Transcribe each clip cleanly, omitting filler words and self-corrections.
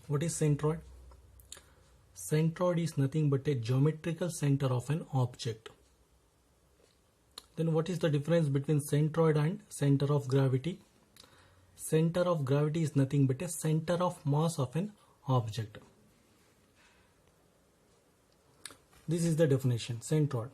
What is centroid? Centroid is nothing but a geometrical center of an object. Then what is the difference between centroid and center of gravity? Center of gravity is nothing but a center of mass of an object. This is the definition. Centroid.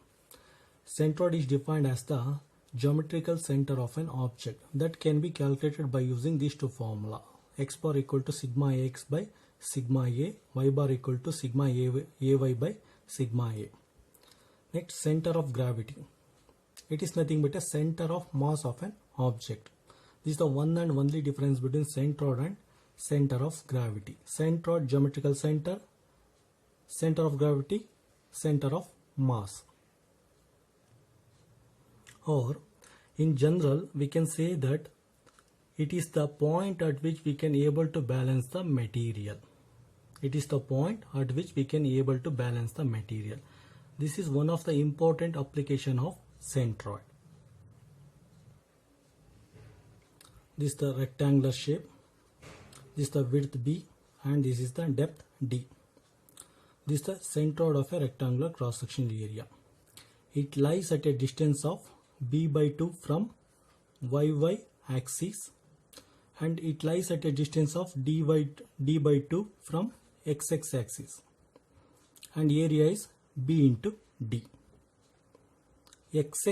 Centroid is defined as the geometrical center of an object that can be calculated by using these two formula. X bar equal to sigma ax by sigma a, y bar equal to sigma ay by sigma a. Next, center of gravity. It is nothing but a center of mass of an object. This is the one and only difference between centroid and center of gravity. Centroid, geometrical center. Center of gravity, center of mass. Or in general, we can say that it is the point at which we can able to balance the material. It is the point at which we can able to balance the material. This is one of the important application of centroid. This is the rectangular shape. This is the width b and this is the depth d. This is the centroid of a rectangular cross-sectional area. It lies at a distance of b by 2 from y axis and it lies at a distance of d by 2 from x axis, and area is b into d. X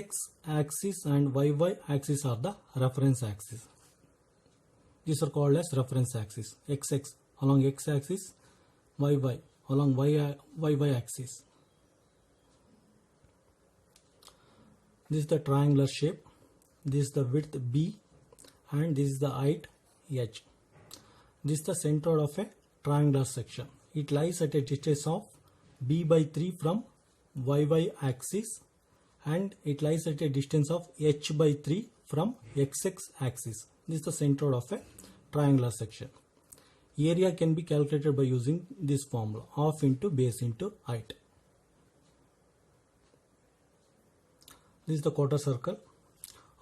axis and y axis are the reference axis. These are called as reference axis. X along x axis, y along y axis. This is the triangular shape. This is the width b and this is the height h. This is the centroid of a triangular section. It lies at a distance of b by 3 from y axis and it lies at a distance of h by 3 from x axis. This is the centroid of a triangular section. Area can be calculated by using this formula, half into base into height. This is the quarter circle.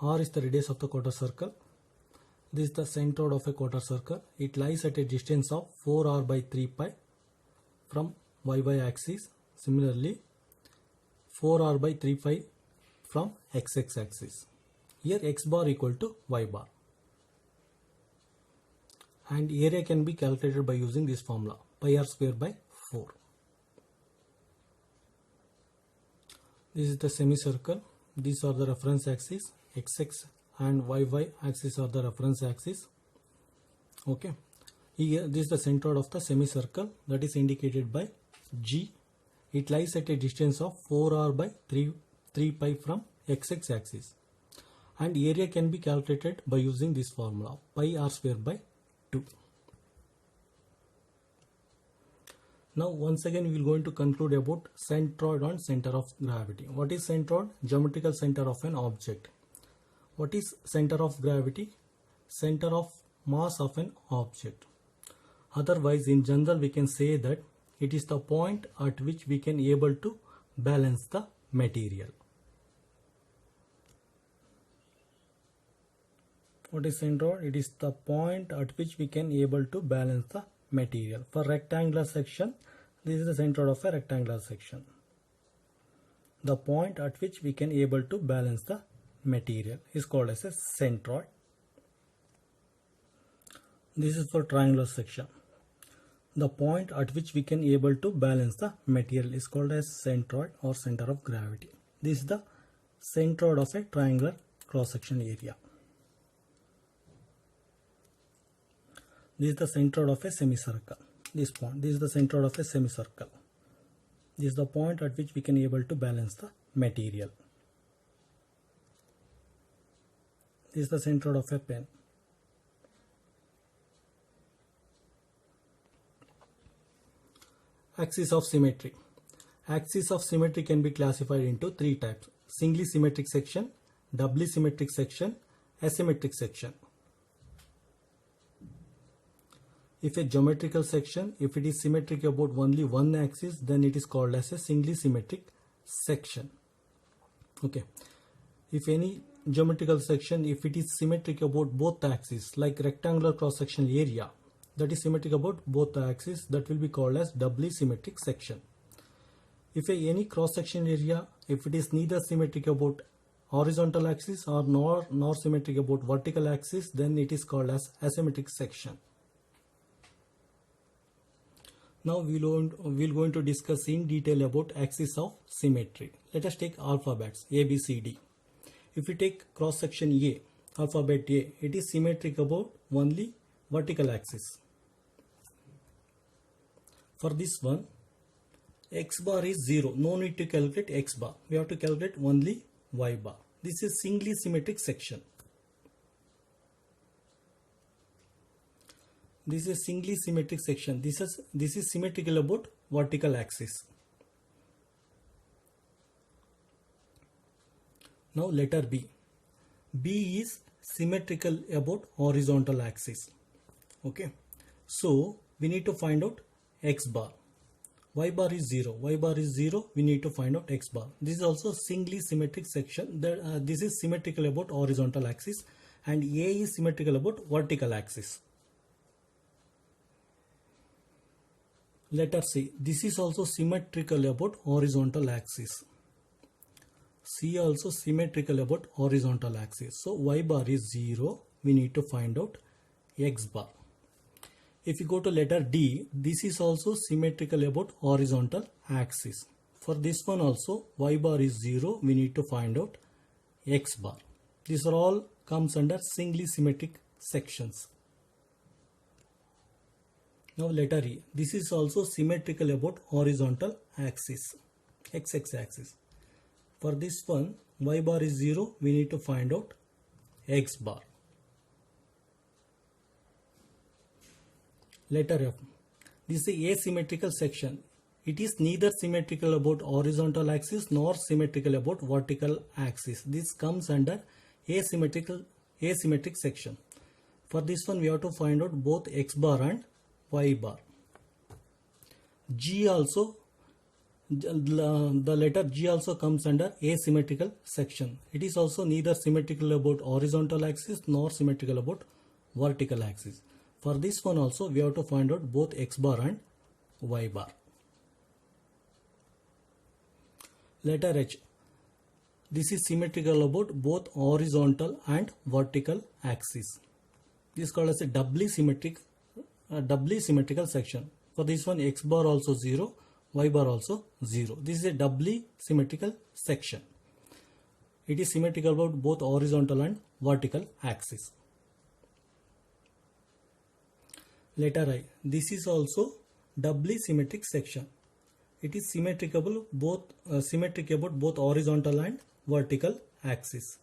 R is the radius of the quarter circle. This is the centroid of a quarter circle. It lies at a distance of 4r by 3 pi from y axis. Similarly, 4r by 3 pi from x axis. Here x bar equal to y bar. And area can be calculated by using this formula, pi r square by 4. This is the semicircle. These are the reference axis. X and y axis are the reference axis. Okay. Here this is the centroid of the semicircle, that is indicated by G. It lies at a distance of 4r by 3 pi from x axis. And area can be calculated by using this formula, pi r square by 2. Now once again we will going to conclude about centroid and center of gravity. What is centroid? Geometrical center of an object. What is center of gravity? Center of mass of an object. Otherwise, in general, we can say that it is the point at which we can able to balance the material. What is centroid? It is the point at which we can able to balance the material. For rectangular section, this is the centroid of a rectangular section. The point at which we can able to balance the material is called as a centroid. This is for triangular section. The point at which we can able to balance the material is called as centroid or center of gravity. This is the centroid of a triangular cross-section area. This is the centroid of a semicircle. This point. This is the centroid of a semicircle. This is the point at which we can able to balance the material. This is the centroid of a pen. Axis of symmetry. Axis of symmetry can be classified into 3 types: singly symmetric section, doubly symmetric section, asymmetric section. If a geometrical section, if it is symmetric about only one axis, then it is called as a singly symmetric section. Okay. If any geometrical section, if it is symmetric about both axes, like rectangular cross-sectional area, that is symmetric about both the axes, that will be called as doubly symmetric section. If any cross section area, if it is neither symmetric about horizontal axis or nor symmetric about vertical axis, then it is called as asymmetric section. Now we'll going to discuss in detail about axis of symmetry. Let us take alphabets A, B, C, D. If we take cross section A, alphabet A, it is symmetric about only vertical axis. For this one, x bar is 0. No need to calculate x bar. We have to calculate only y bar. This is singly symmetric section. This is singly symmetric section. This is symmetrical about vertical axis. Now letter B. B is symmetrical about horizontal axis. Okay. So we need to find out x bar. Y bar is 0. Y bar is 0. We need to find out x bar. This is also singly symmetric section. This is symmetrical about horizontal axis, and A is symmetrical about vertical axis. Letter C. This is also symmetrical about horizontal axis. C also symmetrical about horizontal axis. So y bar is 0. We need to find out x bar. If you go to letter D, this is also symmetrical about horizontal axis. For this one also, y bar is 0. We need to find out x bar. These are all comes under singly symmetric sections. Now letter E. This is also symmetrical about horizontal axis, x axis. For this one, y bar is 0. We need to find out x bar. Letter F. This is a asymmetrical section. It is neither symmetrical about horizontal axis nor symmetrical about vertical axis. This comes under asymmetric section. For this one, we have to find out both x bar and y bar. G also, the letter G also comes under asymmetrical section. It is also neither symmetrical about horizontal axis nor symmetrical about vertical axis. For this one also, we have to find out both x bar and y bar. Letter H. This is symmetrical about both horizontal and vertical axis. This is called as a doubly symmetrical section. For this one, x bar also 0, y bar also 0. This is a doubly symmetrical section. It is symmetrical about both horizontal and vertical axis. Letter I. This is also doubly symmetric section. It is symmetrical symmetric about both horizontal and vertical axis.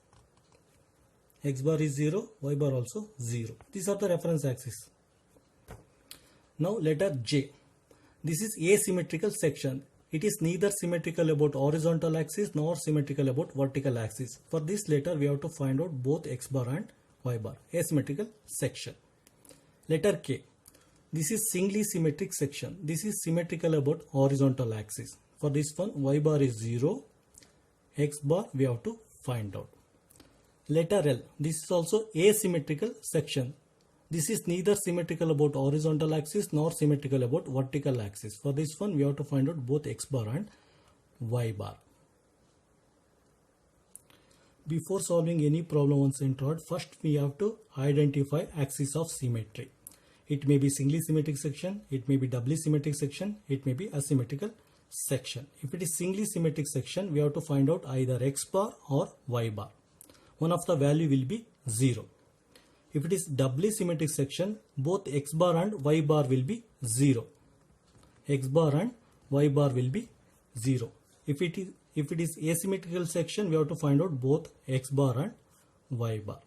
X bar is 0, y bar also 0. These are the reference axis. Now letter J. This is asymmetrical section. It is neither symmetrical about horizontal axis nor symmetrical about vertical axis. For this letter, we have to find out both x bar and y bar. Asymmetrical section. Letter K. This is singly symmetric section. This is symmetrical about horizontal axis. For this one, y bar is 0, x bar we have to find out. Letter L. This is also asymmetrical section. This is neither symmetrical about horizontal axis nor symmetrical about vertical axis. For this one, we have to find out both x bar and y bar. Before solving any problem on centroid, first we have to identify axis of symmetry. It may be singly symmetric section, it may be doubly symmetric section, it may be asymmetrical section. If it is singly symmetric section, we have to find out either x bar or y bar. One of the value will be 0. If it is doubly symmetric section, both x bar and y bar will be 0. X bar and y bar will be 0. If it is asymmetrical section, we have to find out both x bar and y bar.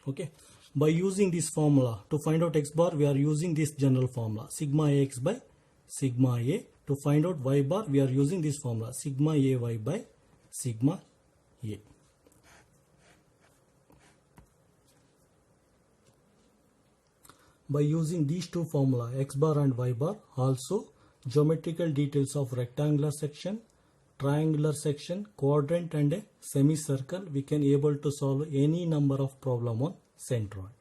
Okay. By using this formula to find out x bar, we are using this general formula sigma ax by sigma a. To find out y bar, we are using this formula sigma ay by sigma a. By using these two formula x bar and y bar, also geometrical details of rectangular section, triangular section, quadrant and a semicircle, we can able to solve any number of problem on centroid.